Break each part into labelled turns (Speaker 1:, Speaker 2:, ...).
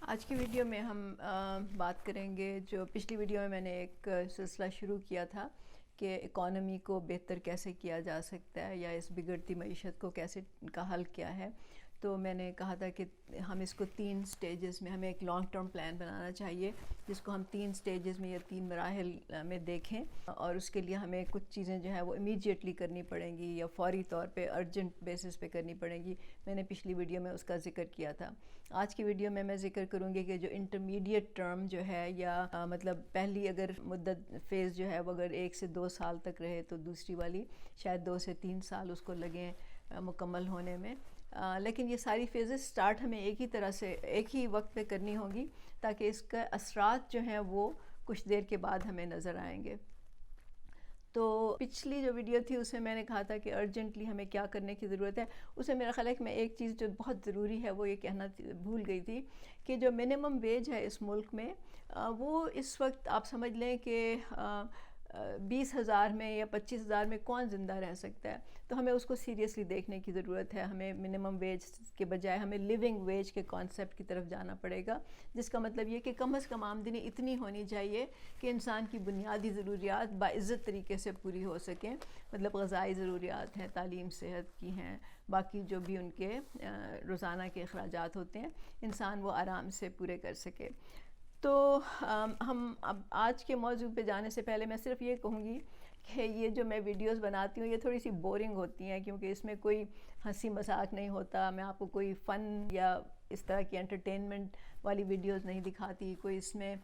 Speaker 1: آج کی ویڈیو میں ہم بات کریں گے، جو پچھلی ویڈیو میں نے ایک سلسلہ شروع کیا تھا کہ اکانومی کو بہتر کیسے کیا جا سکتا ہے یا اس بگڑتی معیشت کو کیسے کا حل کیا ہے. تو میں نے کہا تھا کہ ہم اس کو 3 سٹیجز میں، ہمیں ایک لانگ ٹرم پلان بنانا چاہیے جس کو ہم 3 سٹیجز میں یا 3 مراحل میں دیکھیں، اور اس کے لیے ہمیں کچھ چیزیں جو ہے وہ امیڈیٹلی کرنی پڑیں گی یا فوری طور پہ ارجنٹ بیسس پہ کرنی پڑیں گی. میں نے پچھلی ویڈیو میں اس کا ذکر کیا تھا. آج کی ویڈیو میں ذکر کروں گی کہ جو انٹرمیڈیٹ ٹرم جو ہے یا مطلب پہلی اگر مدت فیز جو ہے وہ اگر 1 سے 2 سال تک رہے تو دوسری والی شاید 2 سے 3 سال اس کو لگیں مکمل ہونے میں. لیکن یہ ساری فیزز سٹارٹ ہمیں ایک ہی طرح سے ایک ہی وقت پہ کرنی ہوں گی تاکہ اس کا اثرات جو ہیں وہ کچھ دیر کے بعد ہمیں نظر آئیں گے. تو پچھلی جو ویڈیو تھی اس میں میں نے کہا تھا کہ ارجنٹلی ہمیں کیا کرنے کی ضرورت ہے. اس میں میرا خیال ہے کہ میں ایک چیز جو بہت ضروری ہے وہ یہ کہنا بھول گئی تھی کہ جو منیمم ویج ہے اس ملک میں وہ اس وقت آپ سمجھ لیں کہ 20,000 میں یا 25,000 میں کون زندہ رہ سکتا ہے. تو ہمیں اس کو سیریسلی دیکھنے کی ضرورت ہے. ہمیں منیمم ویج کے بجائے ہمیں لیونگ ویج کے کانسیپٹ کی طرف جانا پڑے گا، جس کا مطلب یہ کہ کم از کم آمدنی اتنی ہونی چاہیے کہ انسان کی بنیادی ضروریات باعزت طریقے سے پوری ہو سکیں. مطلب غذائی ضروریات ہیں، تعلیم صحت کی ہیں، باقی جو بھی ان کے روزانہ کے اخراجات ہوتے ہیں انسان وہ آرام سے پورے کر سکے. تو ہم اب آج کے موضوع پہ جانے سے پہلے میں صرف یہ کہوں گی کہ یہ جو میں ویڈیوز بناتی ہوں یہ تھوڑی سی بورنگ ہوتی ہیں کیونکہ اس میں کوئی ہنسی مذاق نہیں ہوتا. میں آپ کو کوئی فن یا اس طرح کی انٹرٹینمنٹ والی ویڈیوز نہیں دکھاتی. کوئی اس میں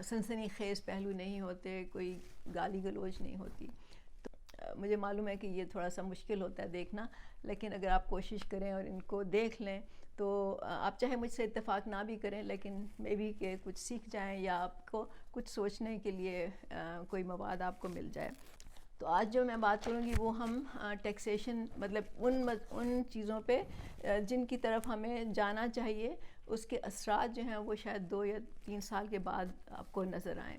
Speaker 1: سنسنی خیز پہلو نہیں ہوتے، کوئی گالی گلوچ نہیں ہوتی. مجھے معلوم ہے کہ یہ تھوڑا سا مشکل ہوتا ہے دیکھنا، لیکن اگر آپ کوشش کریں اور ان کو دیکھ لیں تو آپ چاہے مجھ سے اتفاق نہ بھی کریں لیکن مے بی کہ کچھ سیکھ جائیں یا آپ کو کچھ سوچنے کے لیے کوئی مواد آپ کو مل جائے. تو آج جو میں بات کروں گی وہ ہم ٹیکسیشن مطلب ان چیزوں پہ جن کی طرف ہمیں جانا چاہیے، اس کے اثرات جو ہیں وہ شاید 2 یا 3 سال کے بعد آپ کو نظر آئیں.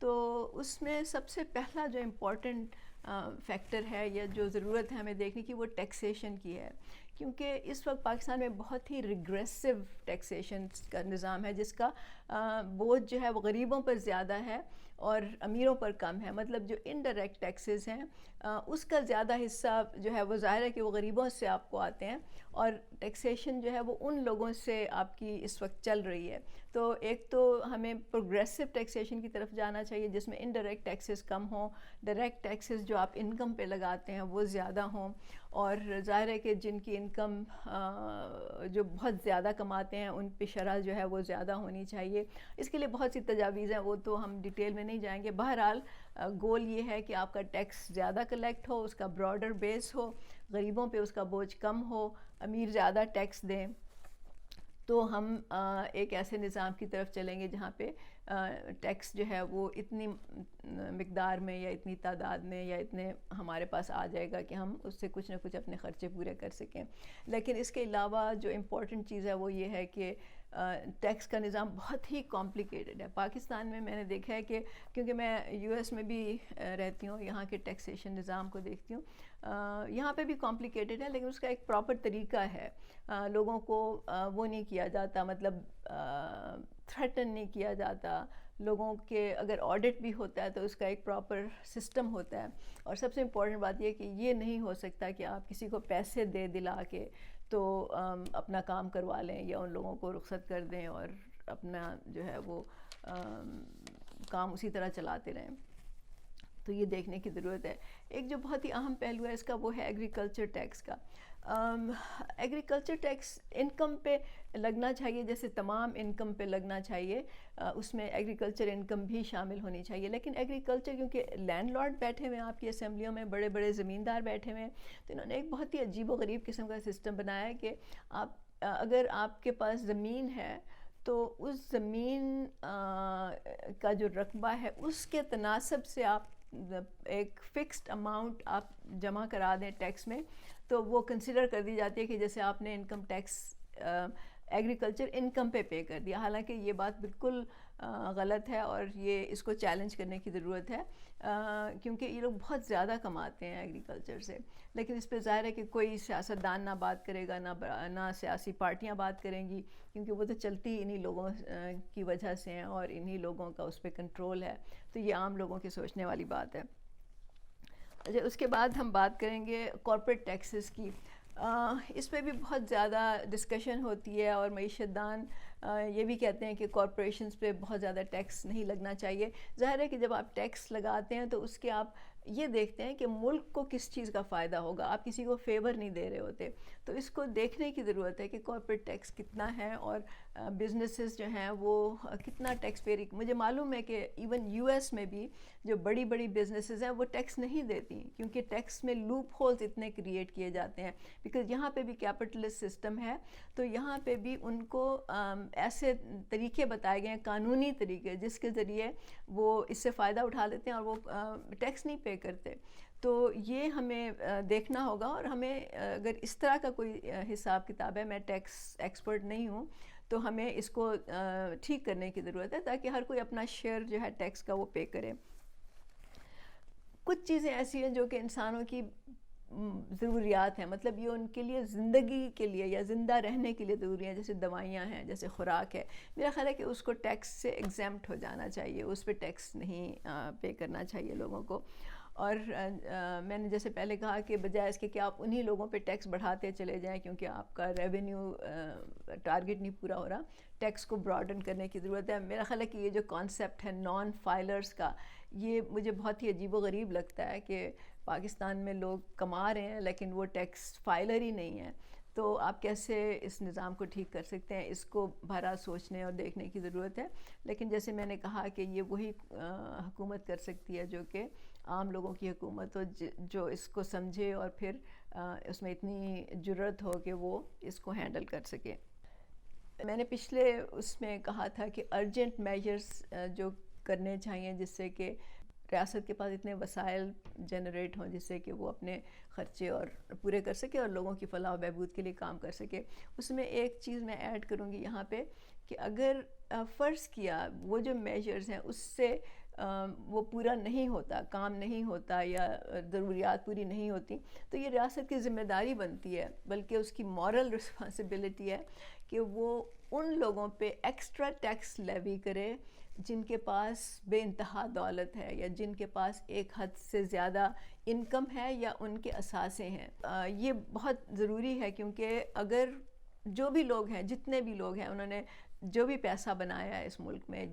Speaker 1: تو اس میں سب سے پہلا جو امپورٹنٹ فیکٹر ہے یا جو ضرورت ہے ہمیں دیکھنے کی وہ ٹیکسیشن کی ہے، کیونکہ اس وقت پاکستان میں بہت ہی ریگریسو ٹیکسیشن کا نظام ہے جس کا بوجھ جو ہے وہ غریبوں پر زیادہ ہے اور امیروں پر کم ہے. مطلب جو انڈائریکٹ ٹیکسز ہیں اس کا زیادہ حصہ جو ہے وہ ظاہر ہے کہ وہ غریبوں سے آپ کو آتے ہیں، اور ٹیکسیشن جو ہے وہ ان لوگوں سے آپ کی اس وقت چل رہی ہے. تو ایک تو ہمیں پروگریسو ٹیکسیشن کی طرف جانا چاہیے جس میں انڈائریکٹ ٹیکسز کم ہوں، ڈائریکٹ ٹیکسز جو آپ انکم پہ لگاتے ہیں وہ زیادہ ہوں، اور ظاہر ہے کہ جن کی انکم جو بہت زیادہ کماتے ہیں ان پہ شرح جو ہے وہ زیادہ ہونی چاہیے. اس کے لیے بہت سی تجاویز ہیں، وہ تو ہم ڈیٹیل میں نہیں جائیں گے. بہرحال گول یہ ہے کہ آپ کا ٹیکس زیادہ کلیکٹ ہو، اس کا براڈر بیس ہو، غریبوں پہ اس کا بوجھ کم ہو، امیر زیادہ ٹیکس دیں. تو ہم ایک ایسے نظام کی طرف چلیں گے جہاں پہ ٹیکس جو ہے وہ اتنی مقدار میں یا اتنی تعداد میں یا اتنے ہمارے پاس آ جائے گا کہ ہم اس سے کچھ نہ کچھ اپنے خرچے پورے کر سکیں. لیکن اس کے علاوہ جو امپورٹنٹ چیز ہے وہ یہ ہے کہ ٹیکس کا نظام بہت ہی کمپلیکیٹڈ ہے. پاکستان میں نے دیکھا ہے کہ کیونکہ میں یو ایس میں بھی رہتی ہوں، یہاں کے ٹیکسیشن نظام کو دیکھتی ہوں. یہاں پہ بھی کمپلیکیٹڈ ہے لیکن اس کا ایک پراپر طریقہ ہے. لوگوں کو وہ نہیں کیا جاتا، مطلب تھریٹن نہیں کیا جاتا. لوگوں کے اگر آڈٹ بھی ہوتا ہے تو اس کا ایک پراپر سسٹم ہوتا ہے. اور سب سے امپورٹنٹ بات یہ کہ یہ نہیں ہو سکتا کہ آپ کسی کو پیسے دے دلا کے تو اپنا کام کروا لیں یا ان لوگوں کو رخصت کر دیں اور اپنا جو ہے وہ کام اسی طرح چلاتے رہیں. تو یہ دیکھنے کی ضرورت ہے. ایک جو بہت ہی اہم پہلو ہے اس کا وہ ہے ایگریکلچر ٹیکس کا. ایگریکلچر ٹیکس انکم پہ لگنا چاہیے جیسے تمام انکم پہ لگنا چاہیے، اس میں ایگریکلچر انکم بھی شامل ہونی چاہیے. لیکن ایگریکلچر کیونکہ لینڈ لارڈ بیٹھے ہوئے ہیں آپ کی اسمبلیوں میں، بڑے بڑے زمیندار بیٹھے ہوئے ہیں، تو انہوں نے ایک بہت ہی عجیب و غریب قسم کا سسٹم بنایا ہے کہ آپ اگر آپ کے پاس زمین ہے تو اس زمین کا جو رقبہ ہے اس کے تناسب سے آپ ایک فکسڈ اماؤنٹ آپ جمع کرا دیں ٹیکس میں، تو وہ کنسیڈر کر دی جاتی ہے کہ جیسے آپ نے انکم ٹیکس ایگریکلچر انکم پہ کر دیا، حالانکہ یہ بات بالکل غلط ہے اور یہ اس کو چیلنج کرنے کی ضرورت ہے، کیونکہ یہ لوگ بہت زیادہ کماتے ہیں ایگریکلچر سے، لیکن اس پہ ظاہر ہے کہ کوئی سیاستدان نہ بات کرے گا، نہ سیاسی پارٹیاں بات کریں گی، کیونکہ وہ تو چلتی انہی لوگوں کی وجہ سے ہیں اور انہی لوگوں کا اس پہ کنٹرول ہے، تو یہ عام لوگوں کی سوچنے والی بات ہے۔ اچھا، اس کے بعد ہم بات کریں گے کارپوریٹ ٹیکسز کی۔ اس پہ بھی بہت زیادہ ڈسکشن ہوتی ہے اور معیشت دان یہ بھی کہتے ہیں کہ کارپوریشنز پہ بہت زیادہ ٹیکس نہیں لگنا چاہیے۔ ظاہر ہے کہ جب آپ ٹیکس لگاتے ہیں تو اس کے آپ یہ دیکھتے ہیں کہ ملک کو کس چیز کا فائدہ ہوگا، آپ کسی کو فیور نہیں دے رہے ہوتے، تو اس کو دیکھنے کی ضرورت ہے کہ کارپوریٹ ٹیکس کتنا ہے اور بزنسز جو ہیں وہ کتنا ٹیکس پیری۔ مجھے معلوم ہے کہ ایون یو ایس میں بھی جو بڑی بڑی بزنسز ہیں وہ ٹیکس نہیں دیتی، کیونکہ ٹیکس میں لوپ ہولز اتنے کریٹ کیے جاتے ہیں، بیکاز یہاں پہ بھی کیپٹلسٹ سسٹم ہے، تو یہاں پہ بھی ان کو ایسے طریقے بتائے گئے ہیں، قانونی طریقے، جس کے ذریعے وہ اس سے فائدہ اٹھا لیتے ہیں اور وہ ٹیکس نہیں پے کرتے۔ تو یہ ہمیں دیکھنا ہوگا، اور ہمیں اگر اس طرح کا کوئی حساب کتاب ہے، میں ٹیکس ایکسپرٹ نہیں ہوں، تو ہمیں اس کو ٹھیک کرنے کی ضرورت ہے تاکہ ہر کوئی اپنا شیئر جو ہے ٹیکس کا وہ پے کرے۔ کچھ چیزیں ایسی ہیں جو کہ انسانوں کی ضروریات ہیں، مطلب یہ ان کے لیے زندگی کے لیے یا زندہ رہنے کے لیے ضروری ہیں، جیسے دوائیاں ہیں، جیسے خوراک ہے، میرا خیال ہے کہ اس کو ٹیکس سے ایگزیمپٹ ہو جانا چاہیے، اس پہ ٹیکس نہیں پے کرنا چاہیے لوگوں کو۔ اور میں نے جیسے پہلے کہا کہ بجائے اس کے کہ آپ انہی لوگوں پہ ٹیکس بڑھاتے چلے جائیں کیونکہ آپ کا ریونیو ٹارگٹ نہیں پورا ہو رہا، ٹیکس کو براڈن کرنے کی ضرورت ہے۔ میرا خیال ہے کہ یہ جو کانسیپٹ ہے نان فائلرز کا، یہ مجھے بہت ہی عجیب و غریب لگتا ہے کہ پاکستان میں لوگ کما رہے ہیں لیکن وہ ٹیکس فائلر ہی نہیں ہیں، تو آپ کیسے اس نظام کو ٹھیک کر سکتے ہیں؟ اس کو بھرا سوچنے اور دیکھنے کی ضرورت ہے، لیکن جیسے میں نے کہا کہ یہ وہی حکومت کر سکتی ہے جو کہ عام لوگوں کی حکومت ہو، جو اس کو سمجھے اور پھر اس میں اتنی جرأت ہو کہ وہ اس کو ہینڈل کر سکے۔ میں نے پچھلے اس میں کہا تھا کہ ارجنٹ میجرز جو کرنے چاہیے جس سے کہ ریاست کے پاس اتنے وسائل جنریٹ ہوں جس سے کہ وہ اپنے خرچے اور پورے کر سکے اور لوگوں کی فلاح و بہبود کے لیے کام کر سکے۔ اس میں ایک چیز میں ایڈ کروں گی یہاں پہ کہ اگر فرض کیا وہ جو میجرز ہیں اس سے وہ پورا نہیں ہوتا، کام نہیں ہوتا یا ضروریات پوری نہیں ہوتی، تو یہ ریاست کی ذمہ داری بنتی ہے، بلکہ اس کی مورل رسپانسبلٹی ہے کہ وہ ان لوگوں پہ ایکسٹرا ٹیکس لیوی کرے جن کے پاس بے انتہا دولت ہے یا جن کے پاس ایک حد سے زیادہ انکم ہے یا ان کے اثاثے ہیں۔ یہ بہت ضروری ہے کیونکہ اگر جو بھی لوگ ہیں، جتنے بھی لوگ ہیں، انہوں نے جو بھی پیسہ بنایا ہے اس ملک میں،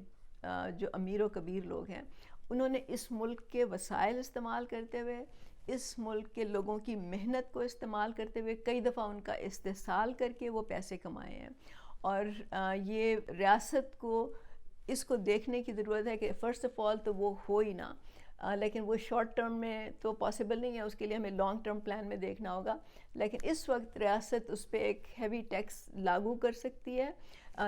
Speaker 1: جو امیر و کبیر لوگ ہیں، انہوں نے اس ملک کے وسائل استعمال کرتے ہوئے، اس ملک کے لوگوں کی محنت کو استعمال کرتے ہوئے، کئی دفعہ ان کا استحصال کر کے وہ پیسے کمائے ہیں، اور یہ ریاست کو اس کو دیکھنے کی ضرورت ہے کہ فرسٹ آف آل تو وہ ہو ہی نہ، لیکن وہ شارٹ ٹرم میں تو پاسبل نہیں ہے، اس کے لیے ہمیں لانگ ٹرم پلان میں دیکھنا ہوگا، لیکن اس وقت ریاست اس پہ ایک ہیوی ٹیکس لاگو کر سکتی ہے،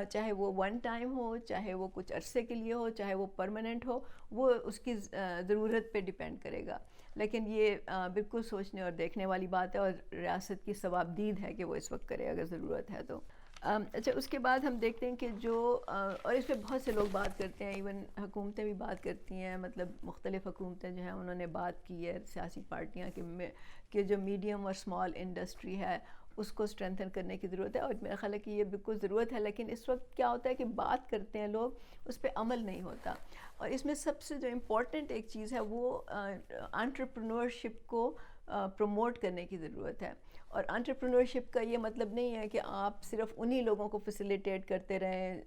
Speaker 1: چاہے وہ ون ٹائم ہو، چاہے وہ کچھ عرصے کے لیے ہو، چاہے وہ پرماننٹ ہو، وہ اس کی ضرورت پہ ڈیپینڈ کرے گا، لیکن یہ بالکل سوچنے اور دیکھنے والی بات ہے اور ریاست کی ثوابدید ہے کہ وہ اس وقت کرے اگر ضرورت ہے تو۔ اچھا، اس کے بعد ہم دیکھتے ہیں کہ جو اور اس پہ بہت سے لوگ بات کرتے ہیں، ایون حکومتیں بھی بات کرتی ہیں، مطلب مختلف حکومتیں جو ہیں انہوں نے بات کی ہے، سیاسی پارٹیاں کہ جو میڈیم اور اسمال انڈسٹری ہے اس کو اسٹرینتھن کرنے کی ضرورت ہے، اور میرا خیال ہے کہ یہ بالکل ضرورت ہے، لیکن اس وقت کیا ہوتا ہے کہ بات کرتے ہیں لوگ، اس پہ عمل نہیں ہوتا، اور اس میں سب سے جو امپورٹنٹ ایک چیز ہے وہ انٹرپرینورشپ کو پروموٹ کرنے کی ضرورت ہے، اور انٹرپرینورشپ کا یہ مطلب نہیں ہے کہ آپ صرف انہی لوگوں کو فیسیلیٹیٹ کرتے رہیں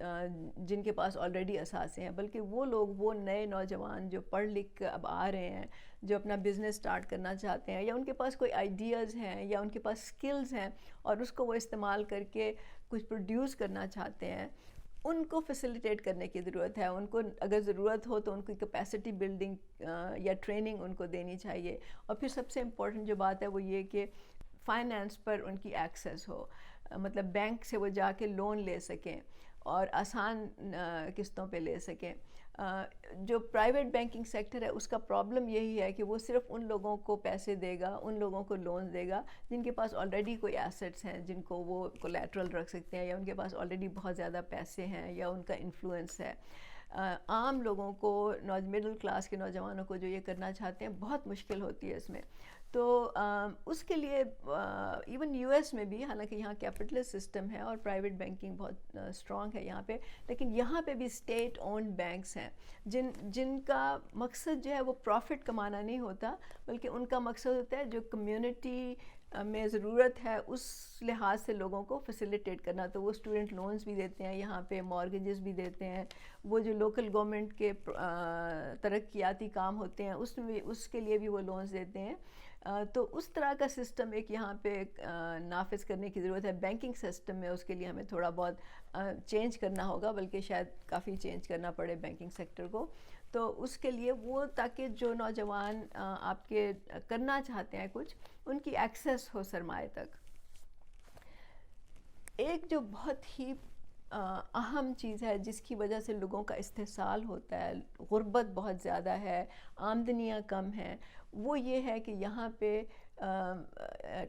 Speaker 1: جن کے پاس آلریڈی اثاثے ہیں، بلکہ وہ لوگ، وہ نئے نوجوان جو پڑھ لکھ کر اب آ رہے ہیں، جو اپنا بزنس سٹارٹ کرنا چاہتے ہیں یا ان کے پاس کوئی آئیڈیاز ہیں یا ان کے پاس سکلز ہیں اور اس کو وہ استعمال کر کے کچھ پروڈیوس کرنا چاہتے ہیں، ان کو فیسیلیٹیٹ کرنے کی ضرورت ہے، ان کو اگر ضرورت ہو تو ان کی کیپیسٹی بلڈنگ یا ٹریننگ ان کو دینی چاہیے، اور پھر سب سے امپورٹنٹ جو بات ہے وہ یہ کہ فائنانس پر ان کی ایکسیس ہو، مطلب بینک سے وہ جا کے لون لے سکیں، اور آسان قسطوں پہ لے سکیں. جو پرائیویٹ بینکنگ سیکٹر ہے اس کا پرابلم یہی ہے کہ وہ صرف ان لوگوں کو پیسے دے گا, ان لوگوں کو لونز دے گا جن کے پاس آلریڈی کوئی ایسٹس ہیں جن کو وہ کولیٹرل رکھ سکتے ہیں, یا ان کے پاس آلریڈی بہت زیادہ پیسے ہیں, یا ان کا انفلوئنس ہے. عام لوگوں کو, مڈل کلاس کے نوجوانوں کو جو یہ کرنا چاہتے ہیں, بہت مشکل ہوتی ہے اس میں. تو اس کے لیے ایون یو ایس میں بھی, حالانکہ یہاں کیپٹلسٹ سسٹم ہے اور پرائیویٹ بینکنگ بہت اسٹرانگ ہے یہاں پہ, لیکن یہاں پہ بھی اسٹیٹ اونڈ بینکس ہیں جن کا مقصد جو ہے وہ پروفٹ کمانا نہیں ہوتا, بلکہ ان کا مقصد ہوتا ہے جو کمیونٹی میں ضرورت ہے اس لحاظ سے لوگوں کو فیسیلیٹیٹ کرنا. تو وہ اسٹوڈنٹ لونز بھی دیتے ہیں یہاں پہ, مارگیجز بھی دیتے ہیں, وہ جو لوکل گورنمنٹ کے ترقیاتی کام ہوتے ہیں اس کے لیے بھی وہ لونز دیتے ہیں. تو اس طرح کا سسٹم ایک یہاں پہ نافذ کرنے کی ضرورت ہے بینکنگ سسٹم میں. اس کے لیے ہمیں تھوڑا بہت چینج کرنا ہوگا, بلکہ شاید کافی چینج کرنا پڑے بینکنگ سیکٹر کو. تو اس کے لیے وہ, تاکہ جو نوجوان آپ کے کرنا چاہتے ہیں کچھ, ان کی ایکسیس ہو سرمایہ تک. ایک جو بہت ہی اہم چیز ہے جس کی وجہ سے لوگوں کا استحصال ہوتا ہے, غربت بہت زیادہ ہے, آمدنیاں کم ہیں, وہ یہ ہے کہ یہاں پہ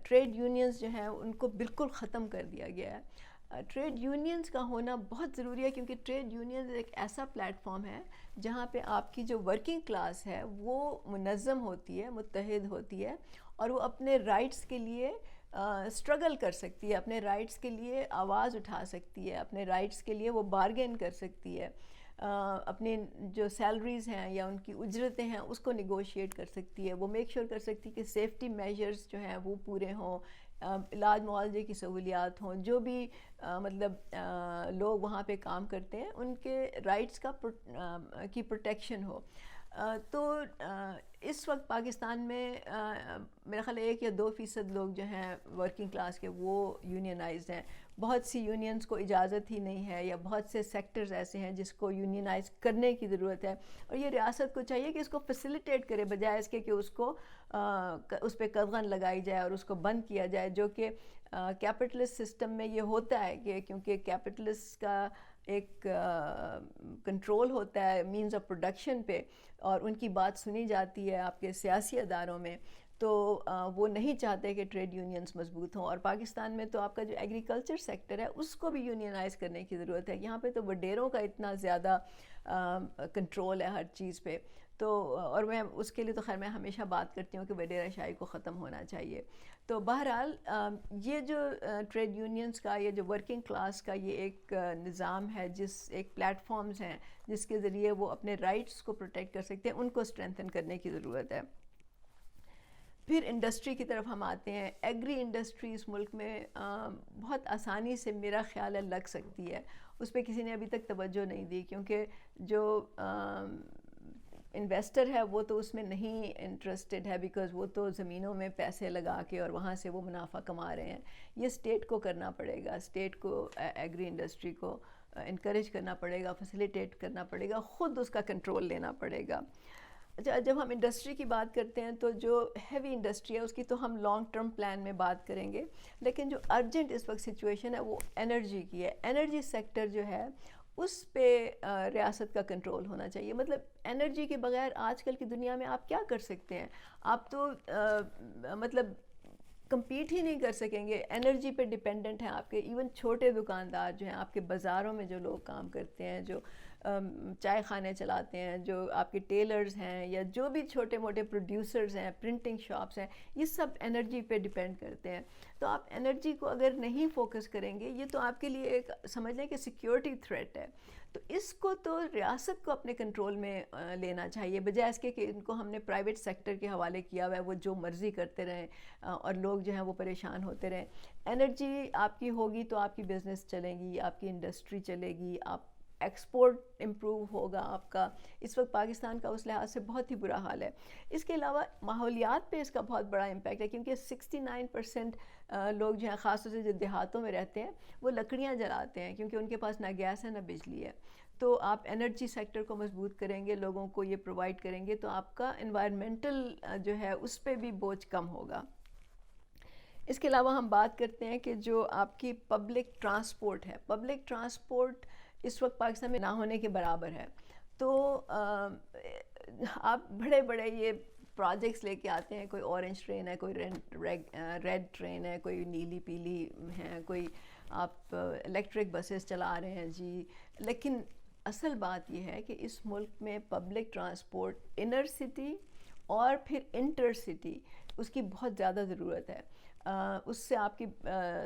Speaker 1: ٹریڈ یونینز جو ہیں ان کو بالکل ختم کر دیا گیا ہے. ٹریڈ یونینز کا ہونا بہت ضروری ہے, کیونکہ ٹریڈ یونینز ایک ایسا پلیٹ فارم ہے جہاں پہ آپ کی جو ورکنگ کلاس ہے وہ منظم ہوتی ہے, متحد ہوتی ہے, اور وہ اپنے رائٹس کے لیے اسٹرگل کر سکتی ہے, اپنے رائٹس کے لیے آواز اٹھا سکتی ہے, اپنے رائٹس کے لیے وہ بارگین کر سکتی ہے, اپنے جو سیلریز ہیں یا ان کی اجرتیں ہیں اس کو نیگوشیٹ کر سکتی ہے, وہ میک شور کر سکتی ہے کہ سیفٹی میجرز جو ہیں وہ پورے ہوں, علاج معالجے کی سہولیات ہوں, جو بھی مطلب لوگ وہاں پہ کام کرتے ہیں ان کے رائٹس کی پروٹیکشن ہو. تو اس وقت پاکستان میں میرا خیال 1 یا 2% لوگ جو ہیں ورکنگ کلاس کے وہ یونینائزڈ ہیں. بہت سی یونینز کو اجازت ہی نہیں ہے, یا بہت سے سیکٹرز ایسے ہیں جس کو یونینائز کرنے کی ضرورت ہے, اور یہ ریاست کو چاہیے کہ اس کو فیسیلیٹیٹ کرے, بجائے اس کے کہ اس کو اس پہ قدغن لگائی جائے اور اس کو بند کیا جائے, جو کہ کیپٹلسٹ سسٹم میں یہ ہوتا ہے کہ کیونکہ کیپٹلسٹ کا ایک کنٹرول ہوتا ہے مینز آف پروڈکشن پہ, اور ان کی بات سنی جاتی ہے آپ کے سیاسی اداروں میں, تو وہ نہیں چاہتے کہ ٹریڈ یونینز مضبوط ہوں. اور پاکستان میں تو آپ کا جو ایگریکلچر سیکٹر ہے اس کو بھی یونینائز کرنے کی ضرورت ہے. یہاں پہ تو وڈیروں کا اتنا زیادہ کنٹرول ہے ہر چیز پہ, تو اور میں اس کے لیے تو خیر میں ہمیشہ بات کرتی ہوں کہ وڈیرہ شاہی کو ختم ہونا چاہیے. تو بہرحال یہ جو ٹریڈ یونینز کا, یہ جو ورکنگ کلاس کا یہ ایک نظام ہے, ایک پلیٹ فارمز ہیں جس کے ذریعے وہ اپنے رائٹس کو پروٹیکٹ کر سکتے ہیں, ان کو اسٹرینتھن کرنے کی ضرورت ہے. پھر انڈسٹری کی طرف ہم آتے ہیں. ایگری انڈسٹری اس ملک میں بہت آسانی سے میرا خیال ہے لگ سکتی ہے, اس پہ کسی نے ابھی تک توجہ نہیں دی, کیونکہ جو انویسٹر ہے وہ تو اس میں نہیں انٹرسٹڈ ہے, بیکاز وہ تو زمینوں میں پیسے لگا کے اور وہاں سے وہ منافع کما رہے ہیں. یہ اسٹیٹ کو کرنا پڑے گا, اسٹیٹ کو ایگری انڈسٹری کو انکریج کرنا پڑے گا, فیسیلیٹیٹ کرنا پڑے گا, خود اس کا کنٹرول لینا پڑے گا. اچھا, جب ہم انڈسٹری کی بات کرتے ہیں تو جو ہیوی انڈسٹری ہے اس کی تو ہم لانگ ٹرم پلان میں بات کریں گے, لیکن جو ارجنٹ اس وقت سچویشن ہے وہ انرجی کی ہے. انرجی سیکٹر جو ہے اس پہ ریاست کا کنٹرول ہونا چاہیے. مطلب انرجی کے بغیر آج کل کی دنیا میں آپ کیا کر سکتے ہیں؟ آپ تو مطلب کمپیٹ ہی نہیں کر سکیں گے, انرجی پہ ڈیپینڈنٹ ہیں آپ کے ایون چھوٹے دکاندار جو ہیں, آپ کے بازاروں میں جو لوگ کام کرتے ہیں, جو چائے خانے چلاتے ہیں, جو آپ کے ٹیلرز ہیں, یا جو بھی چھوٹے موٹے پروڈیوسرز ہیں, پرنٹنگ شاپس ہیں, یہ سب انرجی پہ ڈیپینڈ کرتے ہیں. تو آپ انرجی کو اگر نہیں فوکس کریں گے, یہ تو آپ کے لیے ایک سمجھ لیں کہ سیکیورٹی تھریٹ ہے. تو اس کو تو ریاست کو اپنے کنٹرول میں لینا چاہیے, بجائے اس کے کہ ان کو ہم نے پرائیویٹ سیکٹر کے حوالے کیا ہوا ہے, وہ جو مرضی کرتے رہیں اور لوگ جو ہیں وہ پریشان ہوتے رہیں. انرجی آپ کی ہوگی تو آپ کی بزنس چلے گی, آپ کی انڈسٹری چلے گی, آپ ایکسپورٹ امپروو ہوگا آپ کا. اس وقت پاکستان کا اس لحاظ سے بہت ہی برا حال ہے. اس کے علاوہ ماحولیات پہ اس کا بہت بڑا امپیکٹ ہے, کیونکہ 69% لوگ جو ہیں, خاص طور سے جو دیہاتوں میں رہتے ہیں, وہ لکڑیاں جلاتے ہیں, کیونکہ ان کے پاس نہ گیس ہے نہ بجلی ہے. تو آپ انرجی سیکٹر کو مضبوط کریں گے, لوگوں کو یہ پرووائڈ کریں گے, تو آپ کا انوائرمنٹل جو ہے اس پہ بھی بوجھ کم ہوگا. اس کے علاوہ ہم بات کرتے ہیں کہ جو آپ کی پبلک ٹرانسپورٹ ہے, پبلک ٹرانسپورٹ اس وقت پاکستان میں نہ ہونے کے برابر ہے. تو آپ بڑے بڑے یہ پروجیکٹس لے کے آتے ہیں, کوئی اورنج ٹرین ہے, کوئی ریڈ ٹرین ہے, کوئی نیلی پیلی ہے, کوئی آپ الیکٹرک بسز چلا رہے ہیں جی, لیکن اصل بات یہ ہے کہ اس ملک میں پبلک ٹرانسپورٹ انر سٹی اور پھر انٹر سٹی اس کی بہت زیادہ ضرورت ہے. اس سے آپ کی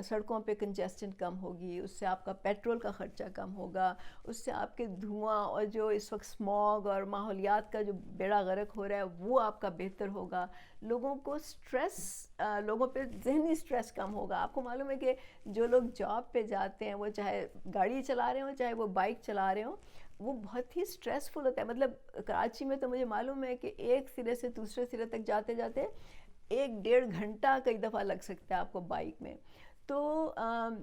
Speaker 1: سڑکوں پہ کنجسٹن کم ہوگی, اس سے آپ کا پیٹرول کا خرچہ کم ہوگا, اس سے آپ کے دھواں اور جو اس وقت اسموگ اور ماحولیات کا جو بیڑا غرق ہو رہا ہے وہ آپ کا بہتر ہوگا. لوگوں کو سٹریس, لوگوں پہ ذہنی سٹریس کم ہوگا. آپ کو معلوم ہے کہ جو لوگ جاب پہ جاتے ہیں وہ چاہے گاڑی چلا رہے ہوں چاہے وہ بائک چلا رہے ہوں, وہ بہت ہی سٹریسفل ہوتا ہے. مطلب کراچی میں تو مجھے معلوم ہے کہ ایک سرے سے دوسرے سرے تک جاتے جاتے 1-1.5 گھنٹہ کئی دفعہ لگ سکتا ہے آپ کو بائک میں. تو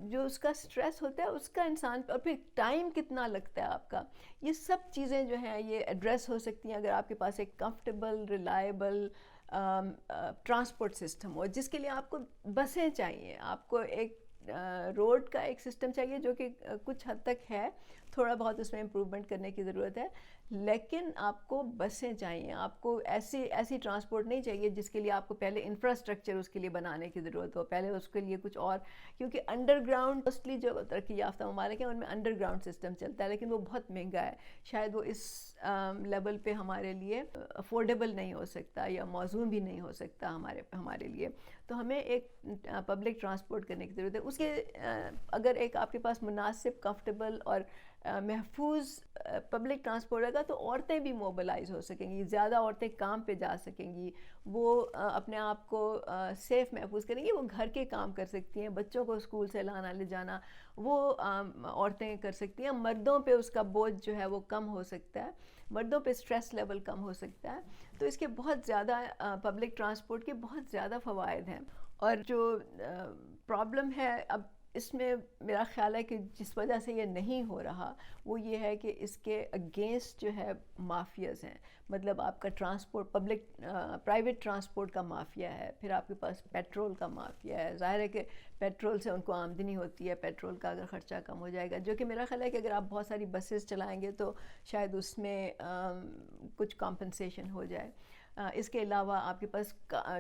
Speaker 1: جو اس کا سٹریس ہوتا ہے اس کا انسان پہ, اور پھر ٹائم کتنا لگتا ہے آپ کا, یہ سب چیزیں جو ہیں یہ ایڈریس ہو سکتی ہیں اگر آپ کے پاس ایک کمفرٹیبل ریلائبل ٹرانسپورٹ سسٹم ہو, جس کے لیے آپ کو بسیں چاہیے, آپ کو ایک روڈ کا ایک سسٹم چاہیے جو کہ کچھ حد تک ہے, تھوڑا بہت اس میں امپروومنٹ کرنے کی ضرورت ہے, لیکن آپ کو بسیں چاہیے. آپ کو ایسی ٹرانسپورٹ نہیں چاہیے جس کے لیے آپ کو پہلے انفراسٹرکچر اس کے لیے بنانے کی ضرورت ہو, پہلے اس کے لیے کچھ اور, کیونکہ انڈر گراؤنڈ موسٹلی جو ترقی یافتہ ممالک ہیں ان میں انڈر گراؤنڈ سسٹم چلتا ہے, لیکن وہ بہت مہنگا ہے, شاید وہ اس لیول پہ ہمارے لیے افورڈیبل نہیں ہو سکتا یا موزوں بھی نہیں ہو سکتا ہمارے لیے. تو ہمیں ایک پبلک ٹرانسپورٹ کرنے کی ضرورت ہے. اس کے اگر ایک آپ کے پاس مناسب کمفرٹیبل اور محفوظ پبلک ٹرانسپورٹ ہوگا تو عورتیں بھی موبلائز ہو سکیں گی, زیادہ عورتیں کام پہ جا سکیں گی, وہ اپنے آپ کو سیف محفوظ کریں گی, وہ گھر کے کام کر سکتی ہیں, بچوں کو اسکول سے لانا لے جانا وہ عورتیں کر سکتی ہیں. مردوں پہ اس کا بوجھ جو ہے وہ کم ہو سکتا ہے, مردوں پہ سٹریس لیول کم ہو سکتا ہے. تو اس کے بہت زیادہ پبلک ٹرانسپورٹ کے بہت زیادہ فوائد ہیں. اور جو پرابلم ہے اب اس میں میرا خیال ہے کہ جس وجہ سے یہ نہیں ہو رہا وہ یہ ہے کہ اس کے اگینسٹ جو ہے مافیاز ہیں. مطلب آپ کا ٹرانسپورٹ پرائیویٹ ٹرانسپورٹ کا مافیا ہے, پھر آپ کے پاس پیٹرول کا مافیا ہے. ظاہر ہے کہ پیٹرول سے ان کو آمدنی ہوتی ہے, پیٹرول کا اگر خرچہ کم ہو جائے گا, جو کہ میرا خیال ہے کہ اگر آپ بہت ساری بسز چلائیں گے تو شاید اس میں کچھ کمپنسیشن ہو جائے. اس کے علاوہ آپ کے پاس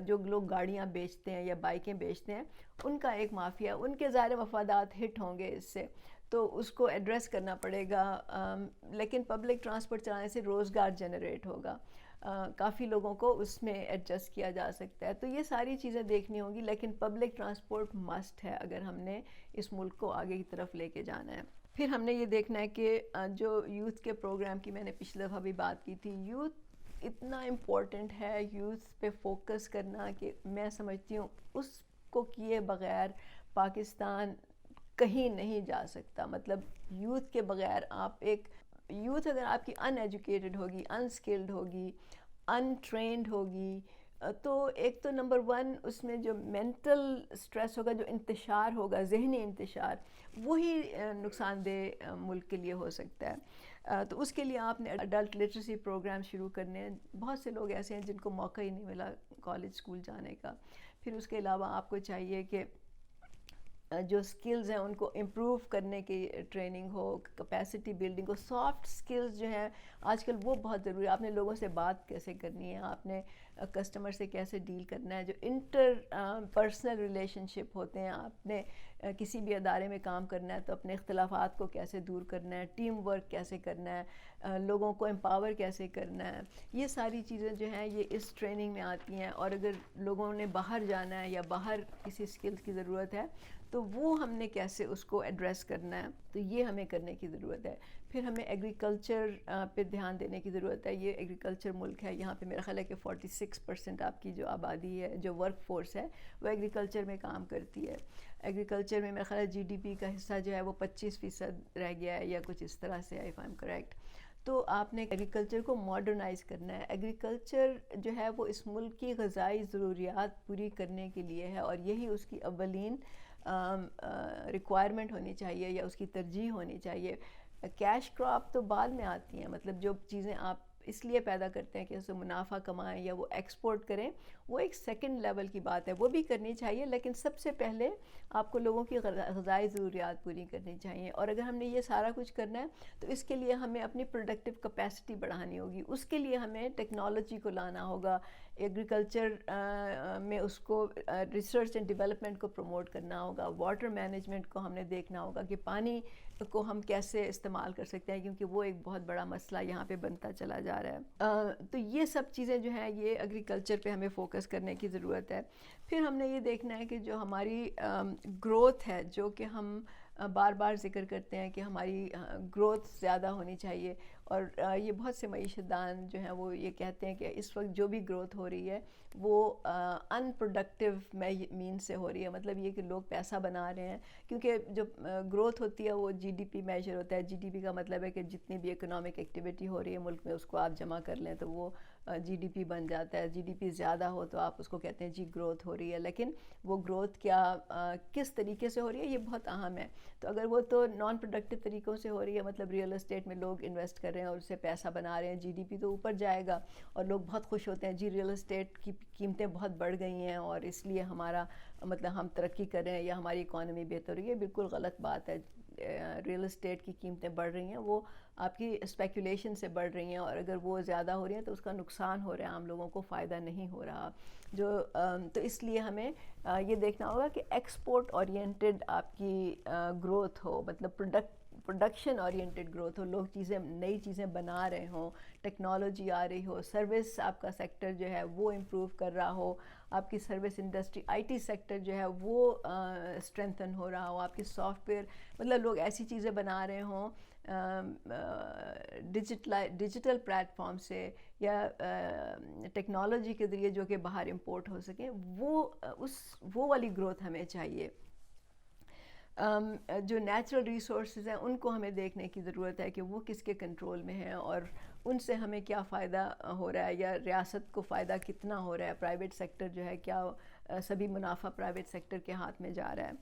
Speaker 1: جو لوگ گاڑیاں بیچتے ہیں یا بائکیں بیچتے ہیں ان کا ایک مافیا, ان کے ظاہر مفادات ہٹ ہوں گے اس سے, تو اس کو ایڈریس کرنا پڑے گا. لیکن پبلک ٹرانسپورٹ چلانے سے روزگار جنریٹ ہوگا, کافی لوگوں کو اس میں ایڈجسٹ کیا جا سکتا ہے. تو یہ ساری چیزیں دیکھنی ہوں گی, لیکن پبلک ٹرانسپورٹ مسٹ ہے اگر ہم نے اس ملک کو آگے کی طرف لے کے جانا ہے. پھر ہم نے یہ دیکھنا ہے کہ جو یوتھ کے پروگرام کی میں نے پچھلی دفعہ بھی بات کی تھی, یوتھ اتنا امپورٹنٹ ہے, یوتھ پہ فوکس کرنا, کہ میں سمجھتی ہوں اس کو کیے بغیر پاکستان کہیں نہیں جا سکتا. مطلب یوتھ کے بغیر آپ یوتھ اگر آپ کی ان ایجوکیٹڈ ہوگی, ان اسکلڈ ہوگی, ان ٹرینڈ ہوگی, تو ایک تو نمبر 1 اس میں جو مینٹل سٹریس ہوگا, جو انتشار ہوگا, ذہنی انتشار, وہی نقصان دہ ملک کے لیے ہو سکتا ہے. تو اس کے لیے آپ نے اڈلٹ لٹریسی پروگرام شروع کرنے ہیں. بہت سے لوگ ایسے ہیں جن کو موقع ہی نہیں ملا کالج اسکول جانے کا. پھر اس کے علاوہ آپ کو چاہیے کہ جو سکلز ہیں ان کو امپروو کرنے کی ٹریننگ ہو, کیپیسٹی بلڈنگ ہو, سافٹ سکلز جو ہیں آج کل وہ بہت ضروری ہے. آپ نے لوگوں سے بات کیسے کرنی ہے, آپ نے کسٹمر سے کیسے ڈیل کرنا ہے, جو انٹر پرسنل ریلیشن شپ ہوتے ہیں, آپ نے کسی بھی ادارے میں کام کرنا ہے تو اپنے اختلافات کو کیسے دور کرنا ہے, ٹیم ورک کیسے کرنا ہے, لوگوں کو امپاور کیسے کرنا ہے, یہ ساری چیزیں جو ہیں یہ اس ٹریننگ میں آتی ہیں. اور اگر لوگوں نے باہر جانا ہے یا باہر کسی سکلز کی ضرورت ہے تو وہ ہم نے کیسے اس کو ایڈریس کرنا ہے, تو یہ ہمیں کرنے کی ضرورت ہے. پھر ہمیں ایگریکلچر پہ دھیان دینے کی ضرورت ہے. یہ ایگریکلچر ملک ہے, یہاں پہ میرا خیال ہے کہ 46% آپ کی جو آبادی ہے, جو ورک فورس ہے وہ ایگریکلچر میں کام کرتی ہے. ایگریکلچر میں میرا خیال ہے GDP کا حصہ جو ہے وہ 25% رہ گیا ہے یا کچھ اس طرح سے, اف آئی ایم کریکٹ. تو آپ نے ایگریکلچر کو ماڈرنائز کرنا ہے. ایگریکلچر جو ہے وہ اس ملک کی غذائی ضروریات پوری کرنے کے لیے ہے, اور یہی اس کی اولین ریکوائرمنٹ ہونی چاہیے یا اس کی ترجیح ہونی چاہیے. کیش کراپ تو بعد میں آتی ہیں, مطلب جو چیزیں آپ اس لیے پیدا کرتے ہیں کہ اس سے منافع کمائیں یا وہ ایکسپورٹ کریں، وہ ایک سیکنڈ لیول کی بات ہے، وہ بھی کرنی چاہیے، لیکن سب سے پہلے آپ کو لوگوں کی غذائی ضروریات پوری کرنی چاہیے. اور اگر ہم نے یہ سارا کچھ کرنا ہے تو اس کے لیے ہمیں اپنی پروڈکٹیو کیپیسٹی بڑھانی ہوگی. اس کے لیے ہمیں ٹیکنالوجی کو لانا ہوگا، ایگریکلچر میں اس کو ریسرچ اینڈ ڈیولپمنٹ کو پروموٹ کرنا ہوگا، واٹر مینجمنٹ کو ہم نے دیکھنا ہوگا کہ پانی کو ہم کیسے استعمال کر سکتے ہیں، کیونکہ وہ ایک بہت بڑا مسئلہ یہاں پہ بنتا چلا جا رہا ہے. تو یہ سب چیزیں جو ہیں یہ ایگریکلچر پہ ہمیں فوکس کرنے کی ضرورت ہے. پھر ہم نے یہ دیکھنا ہے کہ جو ہماری گروتھ ہے، جو کہ ہم بار بار ذکر کرتے ہیں کہ ہماری گروتھ زیادہ ہونی چاہیے، اور یہ بہت سے معیشت دان جو ہیں وہ یہ کہتے ہیں کہ اس وقت جو بھی گروتھ ہو رہی ہے وہ ان پروڈکٹیو مین سے ہو رہی ہے. مطلب یہ کہ لوگ پیسہ بنا رہے ہیں، کیونکہ جو گروتھ ہوتی ہے وہ جی ڈی پی میجر ہوتا ہے. جی ڈی پی کا مطلب ہے کہ جتنی بھی اکنامک ایکٹیویٹی ہو رہی ہے ملک میں اس کو آپ جمع کر لیں تو وہ جی ڈی پی بن جاتا ہے. جی ڈی پی زیادہ ہو تو آپ اس کو کہتے ہیں جی گروتھ ہو رہی ہے، لیکن وہ گروتھ کس طریقے سے ہو رہی ہے یہ بہت اہم ہے. تو اگر وہ تو نان پروڈکٹیو طریقوں سے ہو رہی ہے، مطلب ریئل اسٹیٹ میں لوگ انویسٹ کر رہے ہیں اور اس سے پیسہ بنا رہے ہیں، جی ڈی پی تو اوپر جائے گا اور لوگ بہت خوش ہوتے ہیں، جی ریئل اسٹیٹ کی قیمتیں بہت بڑھ گئی ہیں اور اس لیے ہمارا مطلب ہم ترقی کر رہے ہیں یا ہماری اکانومی بہتر ہوئی ہے. بالکل غلط بات ہے. ریئل اسٹیٹ کی قیمتیں بڑھ رہی ہیں، وہ آپ کی اسپیکولیشن سے بڑھ رہی ہیں، اور اگر وہ زیادہ ہو رہی ہیں تو اس کا نقصان ہو رہا ہے، عام لوگوں کو فائدہ نہیں ہو رہا. تو اس لیے ہمیں یہ دیکھنا ہوگا کہ ایکسپورٹ اورینٹڈ آپ کی گروتھ ہو، مطلب پروڈکشن اورینٹڈ گروتھ ہو، لوگ نئی چیزیں بنا رہے ہوں، ٹیکنالوجی آ رہی ہو، سروس آپ کا سیکٹر جو ہے وہ امپروو کر رہا ہو، آپ کی service industry I T sector جو ہے وہ اسٹرینتھن ہو رہا ہو، آپ کی سافٹ ویئر مطلب لوگ ایسی چیزیں بنا رہے ہوں ڈیجیٹل پلیٹ فارم سے یا ٹیکنالوجی کے ذریعے جو کہ باہر امپورٹ ہو سکیں، وہ والی گروتھ ہمیں چاہیے. جو نیچرل ریسورسز ہیں ان کو ہمیں دیکھنے کی ضرورت ہے کہ وہ کس کے کنٹرول میں ہیں اور ان سے ہمیں کیا فائدہ ہو رہا ہے یا ریاست کو فائدہ کتنا ہو رہا ہے. پرائیویٹ سیکٹر جو ہے کیا سبھی منافع پرائیویٹ سیکٹر کے ہاتھ میں جا رہا ہے.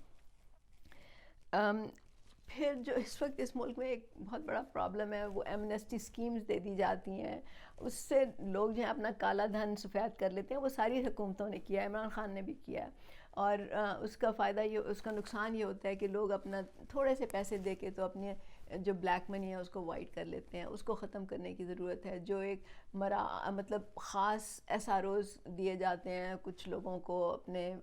Speaker 1: پھر جو اس وقت اس ملک میں ایک بہت بڑا پرابلم ہے وہ ایمنسٹی سکیمز دے دی جاتی ہیں، اس سے لوگ جو ہیں اپنا کالا دھن سفید کر لیتے ہیں. وہ ساری حکومتوں نے کیا ہے، عمران خان نے بھی کیا ہے، اور اس کا فائدہ اس کا نقصان یہ ہوتا ہے کہ لوگ اپنا تھوڑے سے پیسے دے کے تو اپنے جو بلیک منی ہے اس کو وائٹ کر لیتے ہیں. اس کو ختم کرنے کی ضرورت ہے. جو ایک مطلب خاص ایس آر اوز دیے جاتے ہیں کچھ لوگوں کو اپنے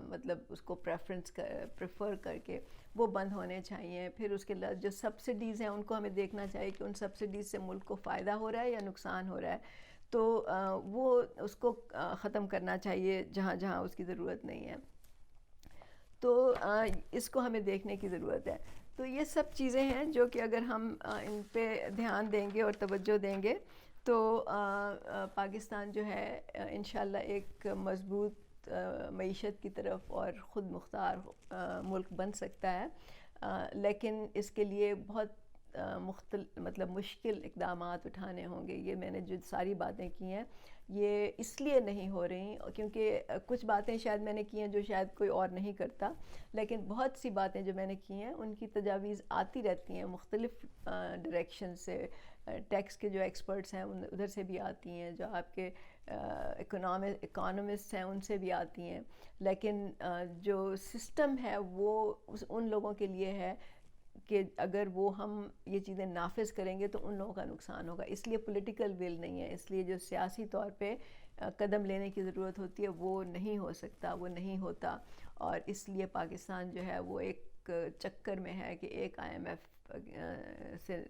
Speaker 1: مطلب اس کو پریفر کر کے، وہ بند ہونے چاہیے. پھر اس کے جو سبسڈیز ہیں ان کو ہمیں دیکھنا چاہیے کہ ان سبسڈیز سے ملک کو فائدہ ہو رہا ہے یا نقصان ہو رہا ہے. تو وہ اس کو ختم کرنا چاہیے جہاں جہاں اس کی ضرورت نہیں ہے. تو اس کو ہمیں دیکھنے کی ضرورت ہے. تو یہ سب چیزیں ہیں جو کہ اگر ہم ان پہ دھیان دیں گے اور توجہ دیں گے تو پاکستان جو ہے انشاءاللہ ایک مضبوط معیشت کی طرف اور خود مختار ملک بن سکتا ہے. لیکن اس کے لیے بہت مطلب مشکل اقدامات اٹھانے ہوں گے. یہ میں نے جو ساری باتیں کی ہیں یہ اس لیے نہیں ہو رہی کیونکہ کچھ باتیں شاید میں نے کی ہیں جو شاید کوئی اور نہیں کرتا، لیکن بہت سی باتیں جو میں نے کی ہیں ان کی تجاویز آتی رہتی ہیں مختلف ڈائریکشن سے. ٹیکس کے جو ایکسپرٹس ہیں ادھر سے بھی آتی ہیں، جو آپ کے اکانومسٹ ہیں ان سے بھی آتی ہیں، لیکن جو سسٹم ہے وہ ان لوگوں کے لیے ہے کہ اگر وہ ہم یہ چیزیں نافذ کریں گے تو ان لوگوں کا نقصان ہوگا. اس لیے پولیٹیکل ول نہیں ہے، اس لیے جو سیاسی طور پہ قدم لینے کی ضرورت ہوتی ہے وہ نہیں ہو سکتا، وہ نہیں ہوتا. اور اس لیے پاکستان جو ہے وہ ایک چکر میں ہے کہ ایک آئی ایم ایف سے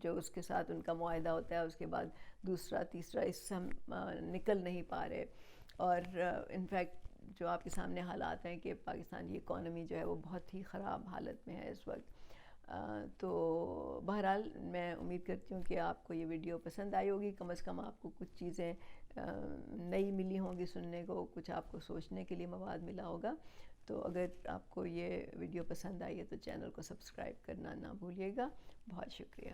Speaker 1: جو اس کے ساتھ ان کا معاہدہ ہوتا ہے، اس کے بعد دوسرا تیسرا، اس سے ہم نکل نہیں پا رہے. اور انفیکٹ جو آپ کے سامنے حالات ہیں کہ پاکستان کی اکانومی جو ہے وہ بہت ہی خراب حالت میں ہے اس وقت. تو بہرحال میں امید کرتی ہوں کہ آپ کو یہ ویڈیو پسند آئی ہوگی، کم از کم آپ کو کچھ چیزیں نئی ملی ہوں گی سننے کو، کچھ آپ کو سوچنے کے لیے مواد ملا ہوگا. تو اگر آپ کو یہ ویڈیو پسند آئی ہے تو چینل کو سبسکرائب کرنا نہ بھولیے گا. بہت شکریہ.